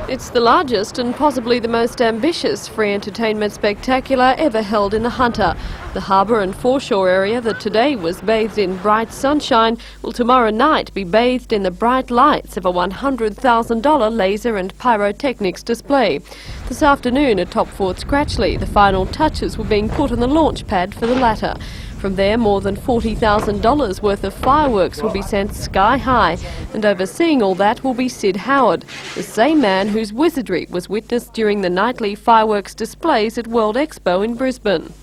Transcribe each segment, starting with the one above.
It's the largest and possibly the most ambitious free entertainment spectacular ever held in the Hunter. The harbour and foreshore area that today was bathed in bright sunshine will tomorrow night be bathed in the bright lights of a $100,000 laser and pyrotechnics display. This afternoon at Top Fort Scratchley, the final touches were being put on the launch pad for the latter. From there, more than $40,000 worth of fireworks will be sent sky high, and overseeing all that will be Sid Howard, the same man whose wizardry was witnessed during the nightly fireworks displays at World Expo in Brisbane.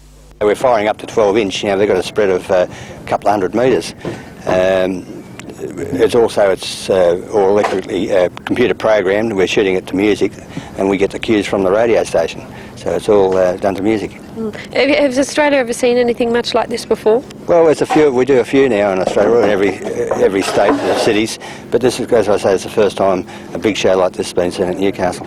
We're firing up to 12-inch. You know, they've got a spread of a couple of 100 metres. It's all electrically computer programmed. We're shooting it to music, and we get the cues from the radio station. So it's all done to music. Has Australia ever seen anything much like this before? Well, there's a few. We do a few now in Australia, in every state, cities. But this is, as I say, it's the first time a big show like this has been seen at Newcastle.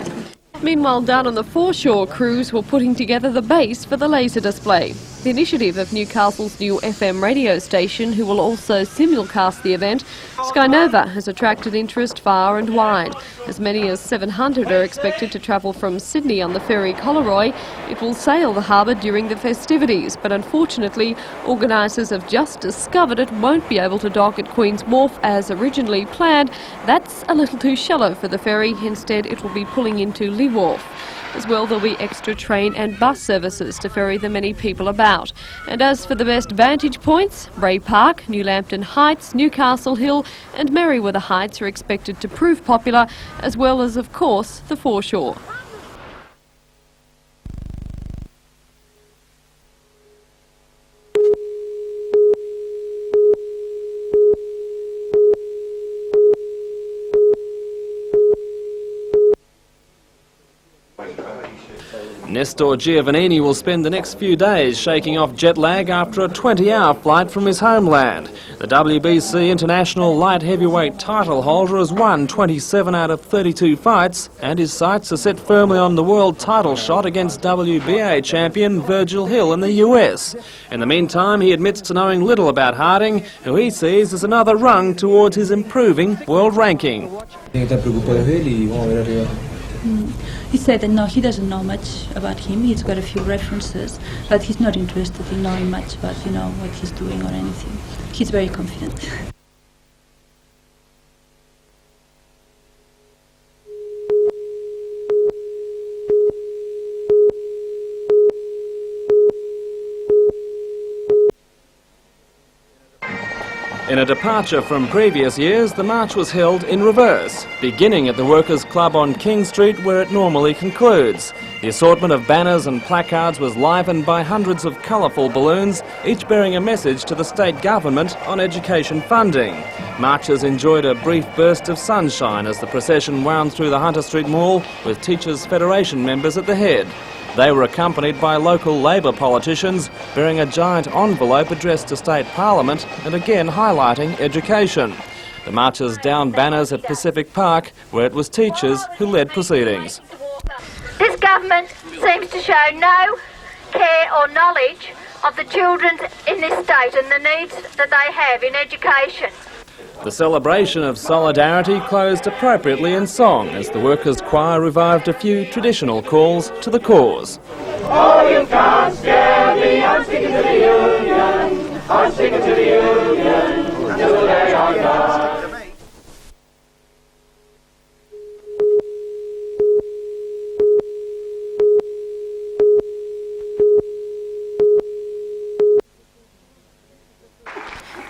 Meanwhile, down on the foreshore, crews were putting together the base for the laser display. The initiative of Newcastle's new FM radio station, who will also simulcast the event, Skynova, has attracted interest far and wide. As many as 700 are expected to travel from Sydney on the ferry Collaroy. It will sail the harbour during the festivities, but unfortunately, organisers have just discovered it won't be able to dock at Queen's Wharf as originally planned. That's a little too shallow for the ferry. Instead, it will be pulling into Lee Wharf. As well, there'll be extra train and bus services to ferry the many people about. And as for the best vantage points, Ray Park, New Lambton Heights, Newcastle Hill and Merriweather Heights are expected to prove popular, as well as, of course, the foreshore. Nestor Giovannini will spend the next few days shaking off jet lag after a 20-hour flight from his homeland. The WBC International Light Heavyweight title holder has won 27 out of 32 fights, and his sights are set firmly on the world title shot against WBA champion Virgil Hill in the US. In the meantime, he admits to knowing little about Harding, who he sees as another rung towards his improving world ranking. He said that no, he doesn't know much about him. He's got a few references, but he's not interested in knowing much about, what he's doing or anything. He's very confident. In a departure from previous years, the march was held in reverse, beginning at the Workers' Club on King Street where it normally concludes. The assortment of banners and placards was livened by hundreds of colourful balloons, each bearing a message to the state government on education funding. Marchers enjoyed a brief burst of sunshine as the procession wound through the Hunter Street Mall with Teachers' Federation members at the head. They were accompanied by local Labor politicians bearing a giant envelope addressed to State Parliament and again highlighting education. The marchers downed banners at Pacific Park where it was teachers who led proceedings. This government seems to show no care or knowledge of the children in this state and the needs that they have in education. The celebration of solidarity closed appropriately in song as the workers' choir revived a few traditional calls to the cause. Oh, you can't scare me, I'm sticking to the union, I'm sticking to the union, till the day I die.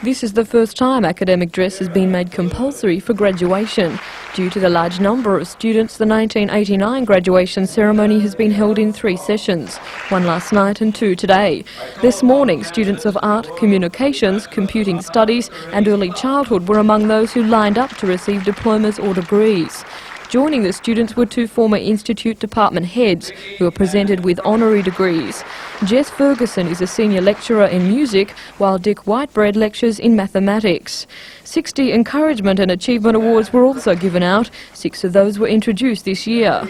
This is the first time academic dress has been made compulsory for graduation. Due to the large number of students, the 1989 graduation ceremony has been held in 3 sessions, 1 last night and 2 today. This morning, students of art, communications, computing studies and early childhood were among those who lined up to receive diplomas or degrees. Joining the students were 2 former institute department heads who were presented with honorary degrees. Jess Ferguson is a senior lecturer in music, while Dick Whitebread lectures in mathematics. 60 encouragement and achievement awards were also given out. 6 of those were introduced this year.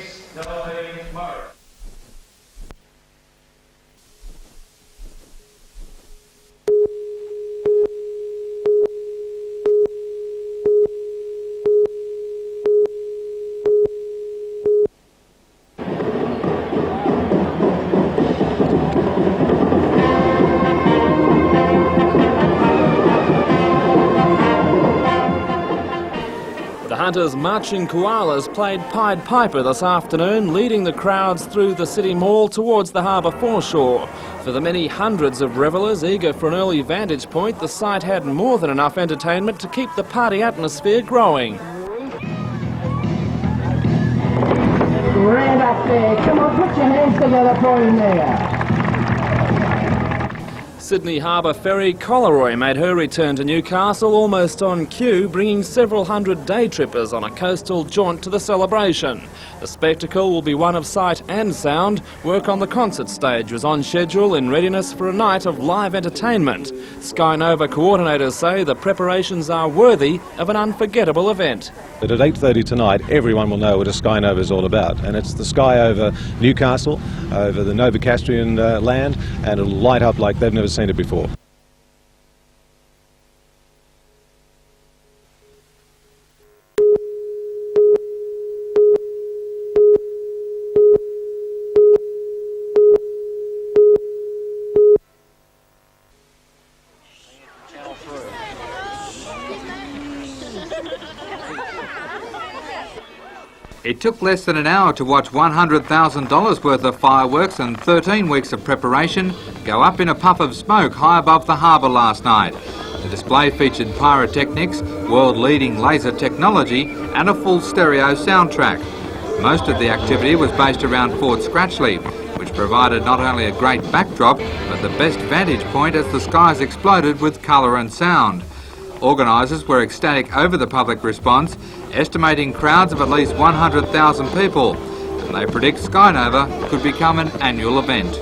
Hunter's Marching Koalas played Pied Piper this afternoon, leading the crowds through the City Mall towards the Harbour foreshore. For the many hundreds of revellers eager for an early vantage point, the site had more than enough entertainment to keep the party atmosphere growing. Right up there. Come on, put your hands together for him there. Sydney Harbour ferry Collaroy made her return to Newcastle almost on cue, bringing several hundred day trippers on a coastal jaunt to the celebration. The spectacle will be one of sight and sound. Work on the concert stage was on schedule in readiness for a night of live entertainment. Skynova coordinators say the preparations are worthy of an unforgettable event. But at 8:30 tonight, everyone will know what a Skynova is all about, and it's the sky over Newcastle, over the Novocastrian land, and it'll light up like they've never seen it before. It took less than an hour to watch $100,000 worth of fireworks and 13 weeks of preparation go up in a puff of smoke high above the harbour last night. The display featured pyrotechnics, world-leading laser technology and a full stereo soundtrack. Most of the activity was based around Fort Scratchley, which provided not only a great backdrop but the best vantage point as the skies exploded with colour and sound. Organisers were ecstatic over the public response, estimating crowds of at least 100,000 people, and they predict Skynova could become an annual event.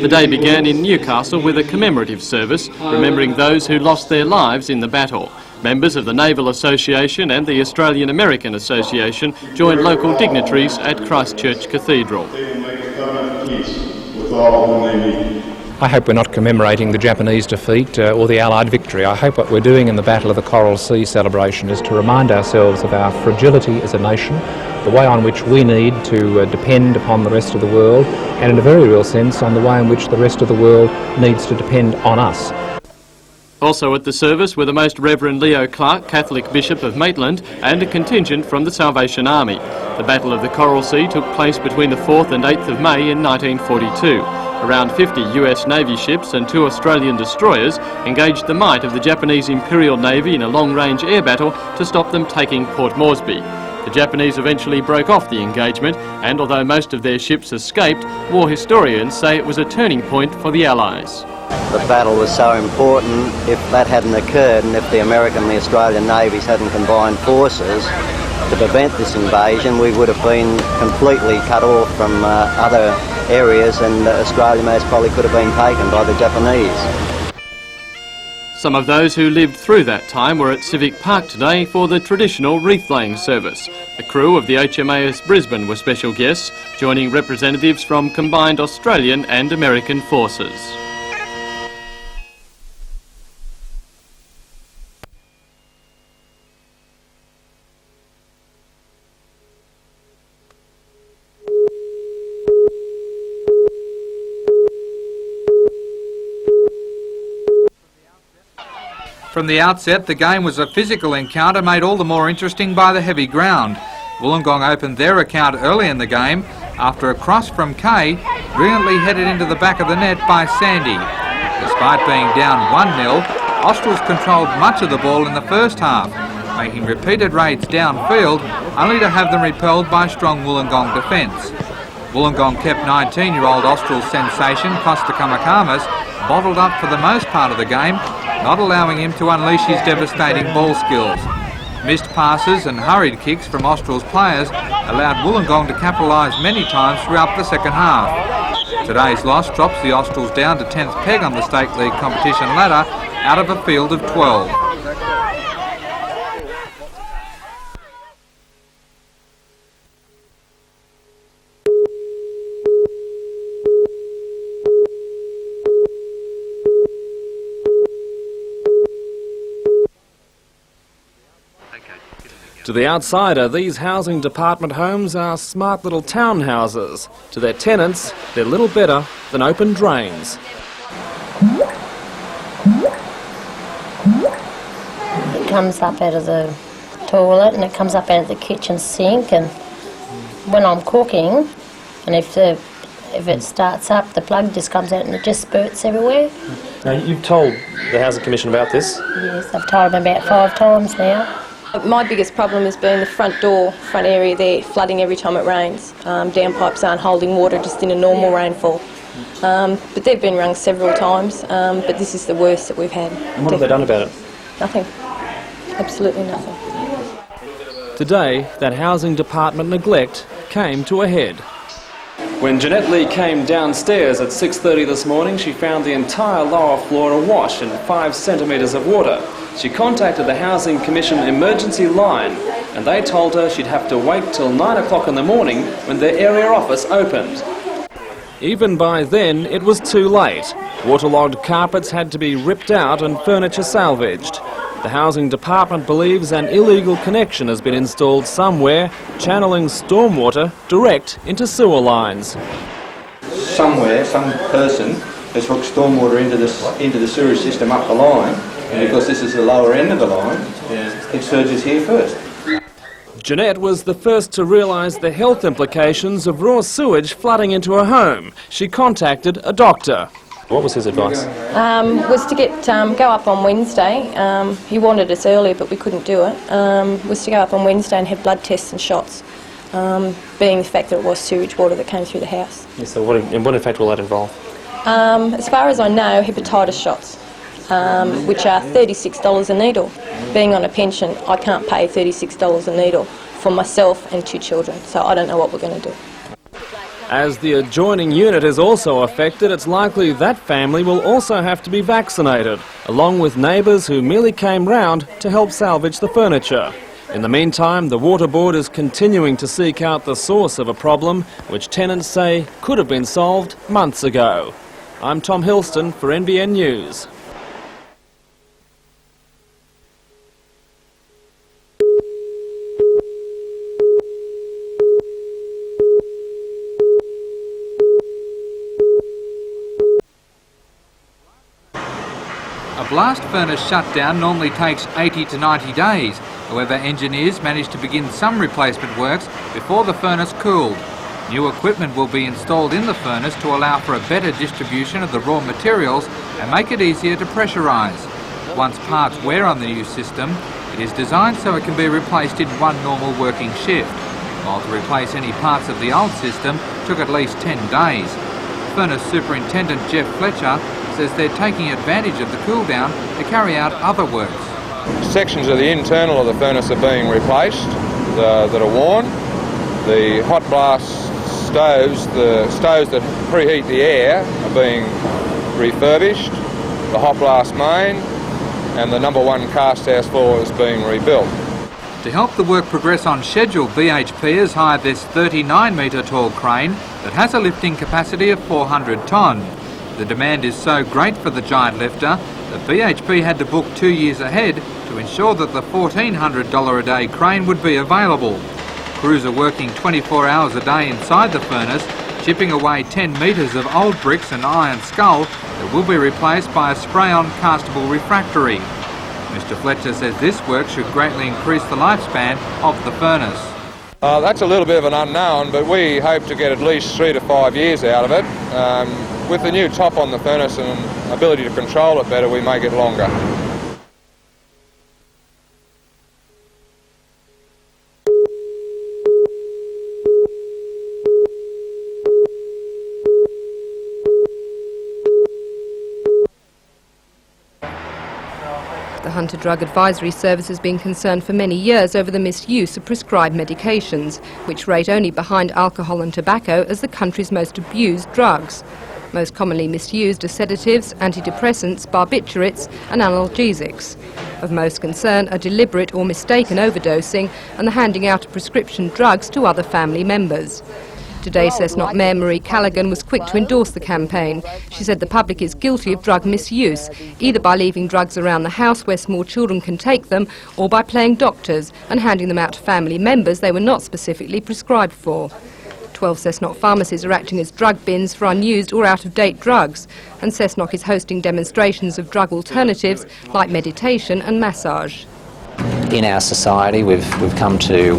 The day began in Newcastle with a commemorative service, remembering those who lost their lives in the battle. Members of the Naval Association and the Australian American Association joined local dignitaries at Christchurch Cathedral. I hope we're not commemorating the Japanese defeat or the Allied victory. I hope what we're doing in the Battle of the Coral Sea celebration is to remind ourselves of our fragility as a nation, the way on which we need to depend upon the rest of the world, and in a very real sense on the way in which the rest of the world needs to depend on us. Also at the service were the Most Reverend Leo Clark, Catholic Bishop of Maitland, and a contingent from the Salvation Army. The Battle of the Coral Sea took place between the 4th and 8th of May in 1942. Around 50 US Navy ships and 2 Australian destroyers engaged the might of the Japanese Imperial Navy in a long-range air battle to stop them taking Port Moresby. The Japanese eventually broke off the engagement, and although most of their ships escaped, war historians say it was a turning point for the Allies. The battle was so important. If that hadn't occurred, and if the American and the Australian navies hadn't combined forces to prevent this invasion, we would have been completely cut off from other areas, and Australia most probably could have been taken by the Japanese. Some of those who lived through that time were at Civic Park today for the traditional wreath-laying service. The crew of the HMAS Brisbane were special guests, joining representatives from combined Australian and American forces. From the outset, the game was a physical encounter made all the more interesting by the heavy ground. Wollongong opened their account early in the game after a cross from Kay, brilliantly headed into the back of the net by Sandy. Despite being down 1-0, Australs controlled much of the ball in the first half, making repeated raids downfield, only to have them repelled by strong Wollongong defence. Wollongong kept 19-year-old Australs sensation Costa Kamakamas bottled up for the most part of the game, not allowing him to unleash his devastating ball skills. Missed passes and hurried kicks from Austral's players allowed Wollongong to capitalise many times throughout the second half. Today's loss drops the Australs down to 10th peg on the State League competition ladder out of a field of 12. To the outsider, these housing department homes are smart little townhouses. To their tenants, they're little better than open drains. It comes up out of the toilet and it comes up out of the kitchen sink, and when I'm cooking, and if it starts up, the plug just comes out and it just spurts everywhere. Now, you've told the Housing Commission about this? Yes, I've told them about 5 times now. My biggest problem has been the front area there, flooding every time it rains. Downpipes aren't holding water just in a normal rainfall. But they've been rung several times, but this is the worst that we've had. And what have they done about it? Nothing. Absolutely nothing. Today, that housing department neglect came to a head. When Jeanette Lee came downstairs at 6:30 this morning, she found the entire lower floor awash in 5 centimetres of water. She contacted the Housing Commission emergency line, and they told her she'd have to wait till 9 o'clock in the morning when their area office opened. Even by then, it was too late. Waterlogged carpets had to be ripped out and furniture salvaged. The Housing Department believes an illegal connection has been installed somewhere, channeling stormwater direct into sewer lines. Somewhere, some person has hooked stormwater into the sewerage system up the line, and because this is the lower end of the line, it surges here first. Jeanette was the first to realise the health implications of raw sewage flooding into her home. She contacted a doctor. What was his advice? Was to go up on Wednesday. He wanted us earlier, but we couldn't do it. Was to go up on Wednesday and have blood tests and shots, being the fact that it was sewage water that came through the house. Yes, so what in fact will that involve? As far as I know, hepatitis shots, which are $36 a needle. Being on a pension, I can't pay $36 a needle for myself and 2 children, so I don't know what we're going to do. As the adjoining unit is also affected, it's likely that family will also have to be vaccinated, along with neighbours who merely came round to help salvage the furniture. In the meantime, the Water Board is continuing to seek out the source of a problem which tenants say could have been solved months ago. I'm Tom Hilston for NBN News. A blast furnace shutdown normally takes 80 to 90 days. However, engineers managed to begin some replacement works before the furnace cooled. New equipment will be installed in the furnace to allow for a better distribution of the raw materials and make it easier to pressurise. Once parts wear on the new system, it is designed so it can be replaced in one normal working shift, while to replace any parts of the old system took at least 10 days. Furnace Superintendent Jeff Fletcher says they're taking advantage of the cool down to carry out other works. Sections of the internal of the furnace are being replaced that are worn. The hot blast stoves, the stoves that preheat the air, are being refurbished. The hot blast main and the number 1 cast house floor is being rebuilt. To help the work progress on schedule, BHP has hired this 39-metre tall crane that has a lifting capacity of 400 tonne. The demand is so great for the giant lifter that BHP had to book 2 years ahead to ensure that the $1,400 a day crane would be available. Crews are working 24 hours a day inside the furnace, chipping away 10 metres of old bricks and iron skull that will be replaced by a spray-on castable refractory. Mr Fletcher says this work should greatly increase the lifespan of the furnace. That's a little bit of an unknown, but we hope to get at least 3 to 5 years out of it. With the new top on the furnace and ability to control it better, we may get longer. Hunter Drug Advisory Service has been concerned for many years over the misuse of prescribed medications, which rate only behind alcohol and tobacco as the country's most abused drugs. Most commonly misused are sedatives, antidepressants, barbiturates and analgesics. Of most concern are deliberate or mistaken overdosing and the handing out of prescription drugs to other family members. Today, Cessnock Mayor Marie Callaghan was quick to endorse the campaign. She said the public is guilty of drug misuse, either by leaving drugs around the house where small children can take them, or by playing doctors and handing them out to family members they were not specifically prescribed for. 12 Cessnock pharmacies are acting as drug bins for unused or out-of-date drugs, and Cessnock is hosting demonstrations of drug alternatives like meditation and massage. In our society, we've come to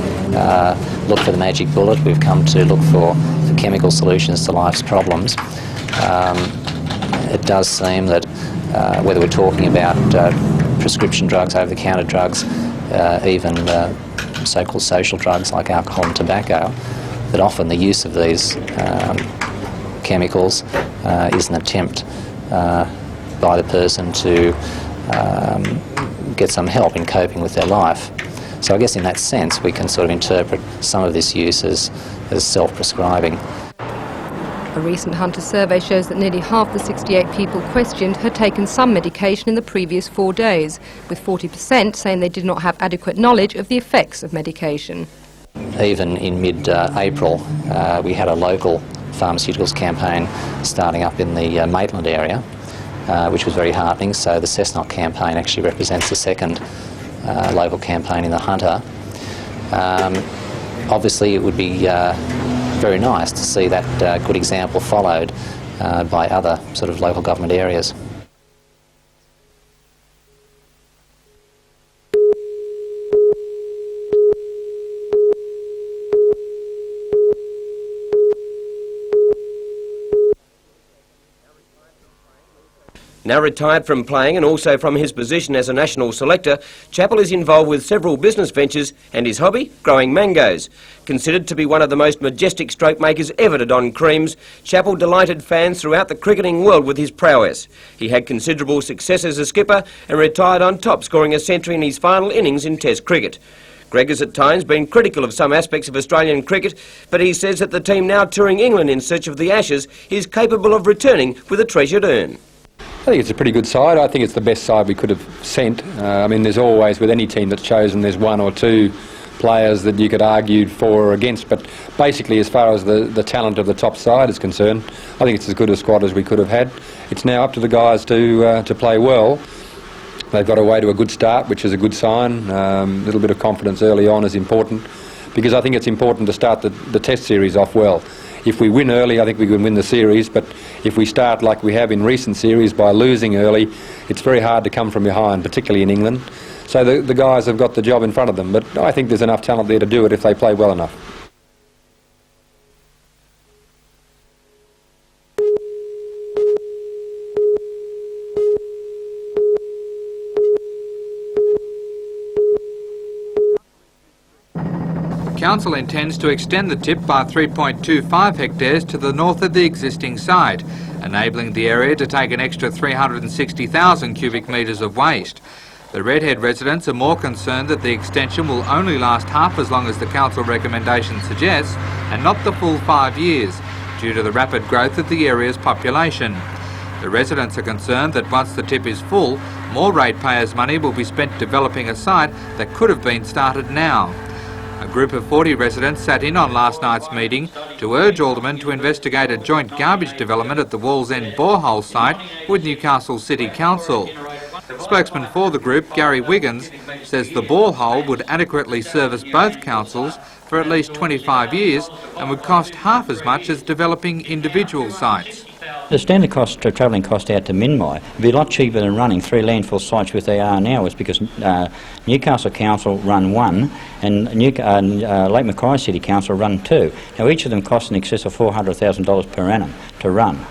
look for the magic bullet. We've come to look for chemical solutions to life's problems. It does seem that whether we're talking about prescription drugs, over-the-counter drugs, even so-called social drugs like alcohol and tobacco, that often the use of these chemicals is an attempt by the person to get some help in coping with their life. So I guess in that sense we can sort of interpret some of this use as self-prescribing. A recent Hunter survey shows that nearly half the 68 people questioned had taken some medication in the previous 4 days, with 40% saying they did not have adequate knowledge of the effects of medication. Even in mid-April we had a local pharmaceuticals campaign starting up in the Maitland area, which was very heartening. So the Cessnock campaign actually represents the second local campaign in the Hunter. Obviously it would be very nice to see that good example followed by other sort of local government areas. Now retired from playing and also from his position as a national selector, Chappell is involved with several business ventures and his hobby, growing mangoes. Considered to be one of the most majestic stroke makers ever to don creams, Chappell delighted fans throughout the cricketing world with his prowess. He had considerable success as a skipper and retired on top, scoring a century in his final innings in Test cricket. Greg has at times been critical of some aspects of Australian cricket, but he says that the team now touring England in search of the Ashes is capable of returning with a treasured urn. I think it's a pretty good side. I think it's the best side we could have sent. I mean, there's always, with any team that's chosen, there's one or two players that you could argue for or against, but basically as far as the talent of the top side is concerned, I think it's as good a squad as we could have had. It's now up to the guys to play well. They've got away to a good start, which is a good sign. A little bit of confidence early on is important, because I think it's important to start the Test series off well. If we win early, I think we can win the series, but if we start like we have in recent series by losing early, it's very hard to come from behind, particularly in England. So the guys have got the job in front of them, but I think there's enough talent there to do it if they play well enough. Council intends to extend the tip by 3.25 hectares to the north of the existing site, enabling the area to take an extra 360,000 cubic metres of waste. The Redhead residents are more concerned that the extension will only last half as long as the council recommendation suggests, and not the full 5 years, due to the rapid growth of the area's population. The residents are concerned that once the tip is full, more ratepayers' money will be spent developing a site that could have been started now. A group of 40 residents sat in on last night's meeting to urge aldermen to investigate a joint garbage development at the Walls End borehole site with Newcastle City Council. Spokesman for the group, Gary Wiggins, says the borehole would adequately service both councils for at least 25 years and would cost half as much as developing individual sites. The standard cost, travelling cost out to Minmi, would be a lot cheaper than running 3 landfill sites which they are now, is because Newcastle Council run 1 and Lake Macquarie City Council run 2. Now each of them costs in excess of $400,000 per annum to run.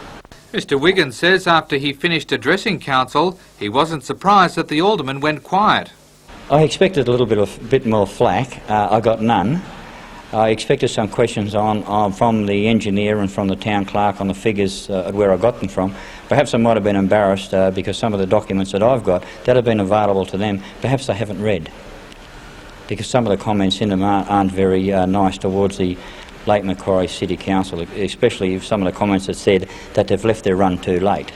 Mr Wiggins says after he finished addressing council, he wasn't surprised that the alderman went quiet. I expected a bit more flack. I got none. I expected some questions from the engineer and from the town clerk on the figures where I got them from. Perhaps I might have been embarrassed because some of the documents that I've got that have been available to them, perhaps they haven't read, because some of the comments in them aren't very nice towards the Lake Macquarie City Council, especially some of the comments that said that they've left their run too late.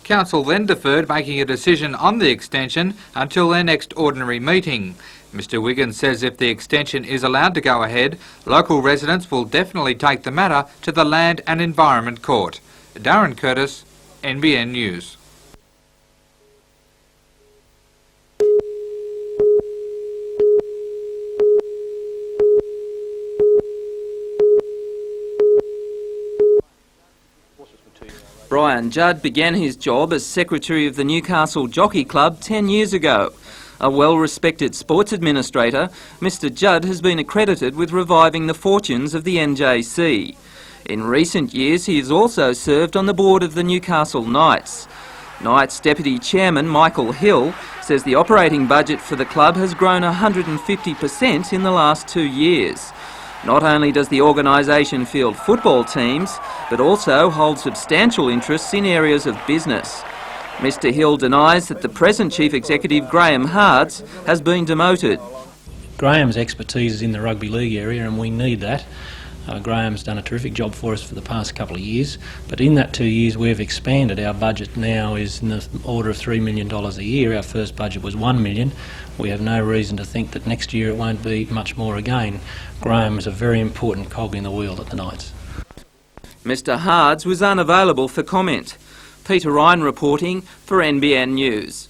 Council then deferred making a decision on the extension until their next ordinary meeting. Mr Wiggins says if the extension is allowed to go ahead, local residents will definitely take the matter to the Land and Environment Court. Darren Curtis, NBN News. Brian Judd began his job as secretary of the Newcastle Jockey Club 10 years ago. A well-respected sports administrator, Mr Judd has been accredited with reviving the fortunes of the NJC. In recent years he has also served on the board of the Newcastle Knights. Knights Deputy Chairman Michael Hill says the operating budget for the club has grown 150% in the last 2 years. Not only does the organisation field football teams, but also holds substantial interests in areas of business. Mr Hill denies that the present Chief Executive, Graham Hards, has been demoted. Graham's expertise is in the rugby league area and we need that. Graham's done a terrific job for us for the past couple of years, but in that 2 years we've expanded. Our budget now is in the order of $3 million a year. Our first budget was $1 million. We have no reason to think that next year it won't be much more again. Graham is a very important cog in the wheel at the Knights. Mr Hards was unavailable for comment. Peter Ryan reporting for NBN News.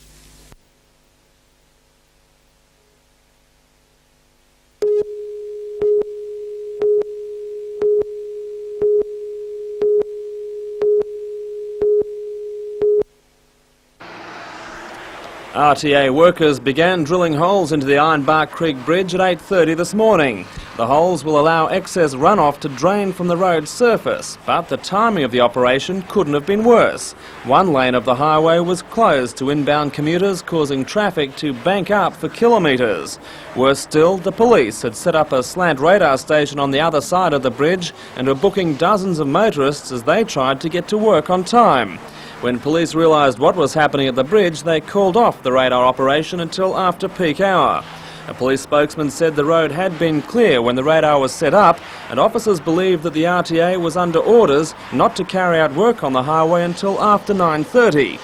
RTA workers began drilling holes into the Ironbark Creek Bridge at 8:30 this morning. The holes will allow excess runoff to drain from the road's surface, but the timing of the operation couldn't have been worse. One lane of the highway was closed to inbound commuters, causing traffic to bank up for kilometres. Worse still, the police had set up a slant radar station on the other side of the bridge and were booking dozens of motorists as they tried to get to work on time. When police realised what was happening at the bridge, they called off the radar operation until after peak hour. A police spokesman said the road had been clear when the radar was set up, and officers believed that the RTA was under orders not to carry out work on the highway until after 9:30.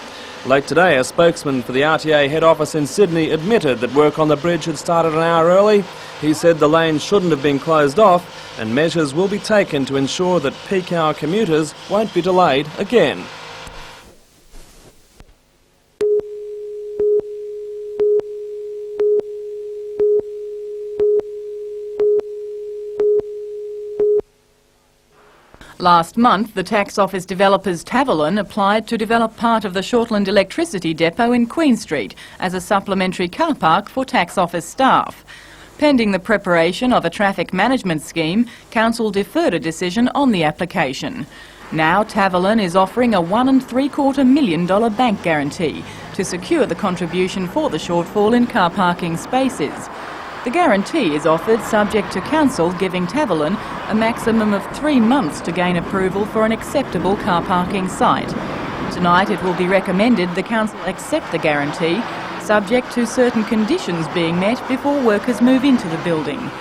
Late today, a spokesman for the RTA head office in Sydney admitted that work on the bridge had started an hour early. He said the lane shouldn't have been closed off, and measures will be taken to ensure that peak hour commuters won't be delayed again. Last month, the tax office developers Tavalin applied to develop part of the Shortland electricity depot in Queen Street as a supplementary car park for tax office staff. Pending the preparation of a traffic management scheme, Council deferred a decision on the application. Now Tavalin is offering a $1 3/4 million bank guarantee to secure the contribution for the shortfall in car parking spaces. The guarantee is offered subject to Council giving Tavalin a maximum of 3 months to gain approval for an acceptable car parking site. Tonight it will be recommended the Council accept the guarantee, subject to certain conditions being met before workers move into the building.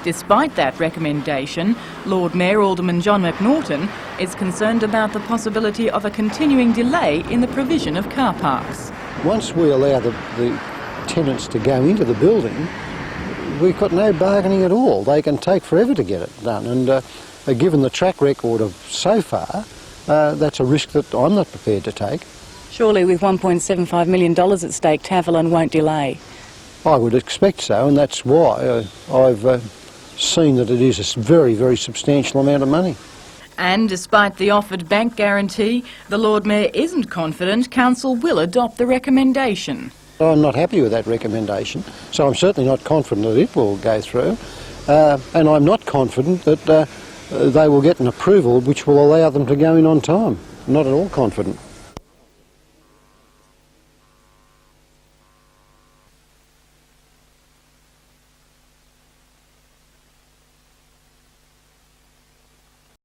Despite that recommendation, Lord Mayor Alderman John McNaughton is concerned about the possibility of a continuing delay in the provision of car parks. Once we allow the tenants to go into the building, we've got no bargaining at all. They can take forever to get it done, and given the track record of so far, that's a risk that I'm not prepared to take. Surely with $1.75 million at stake, Tavalin won't delay. I would expect so, and that's why I've seen that it is a very, very substantial amount of money. And despite the offered bank guarantee, the Lord Mayor isn't confident Council will adopt the recommendation. I'm not happy with that recommendation, so I'm certainly not confident that it will go through, and I'm not confident that they will get an approval which will allow them to go in on time. Not at all confident.